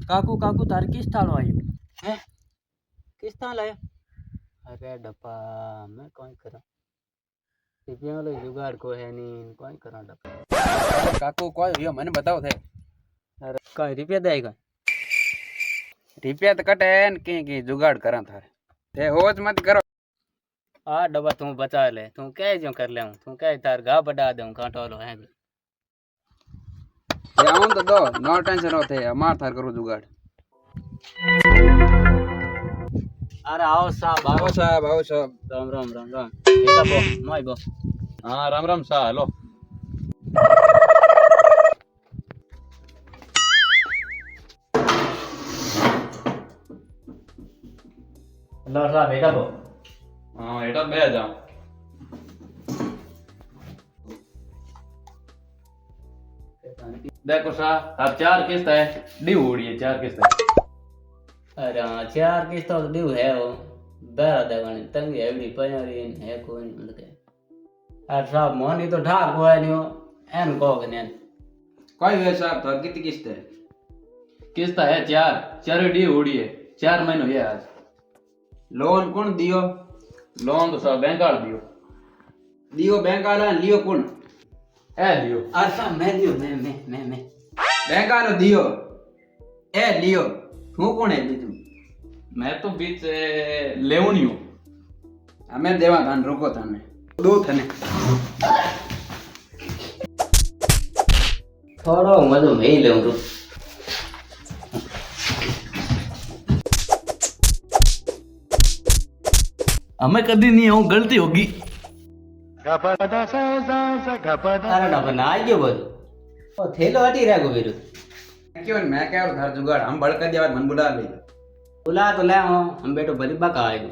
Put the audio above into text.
काकू काकू तार किस थाल आयो है किस तरह लाया अरे डब्बा मैं कौन करा रुपया वाले जुगाड़ को है नहीं कौन करा डब्बा काकू कोई यो मैंने बताओ थे अरे कौन रुपया देगा रुपया तो कटे की जुगाड़ करा था ते होज मत करो आ डब्बा तू बचा ले तू क्या जो कर ले तू क्या तार गा बढ़ा दूं कांटो वालो है ते आऊं तो दो नो टेंशन हो थे मार थार करो जुगाड़ अरे आओ साहब आओ साहब राम राम राम राम बेटा बो माय बो हाँ राम राम सा हेलो लो साहब बेटा बो हाँ एटा बे जा देखो सा अब 4 किस्त है डी उड़ी है 4 किस्त है अरे हाँ 4 किस्त तो ड्यू है वो बेरा देवानी तंगी एवडी पयारी है कोई नहीं लगे अरे साहब मोनी तो ढाक हुआ नहीं हो एन को ने कोई वे साहब तो कितनी किस्त है किस्त है 4 डी उड़ी है 4 महीनों है आज लोन कौन दियो लोन तो सब बैंक आड़ दियो बैंक वाला लियो कौन ए लियो अरे साहब मैं दियो मैं बैंक वाला दियो ए लियो तू कौन है बीजू मैं तो बीच लेवनी हूँ हमें देवा थान रोको थाने दो थाने थोड़ो मजो मैं ही लेऊं तो हमें कभी नहीं हूँ गलती होगी अरे डब्बा ना आई गयो बस ओ थेलो हटी रह गो बेरो क्यों मैं क्या घर जुगाड़ हम बड़का देवा मन बुला ले बुला तो ले हम बेटो बलिबा का आएगो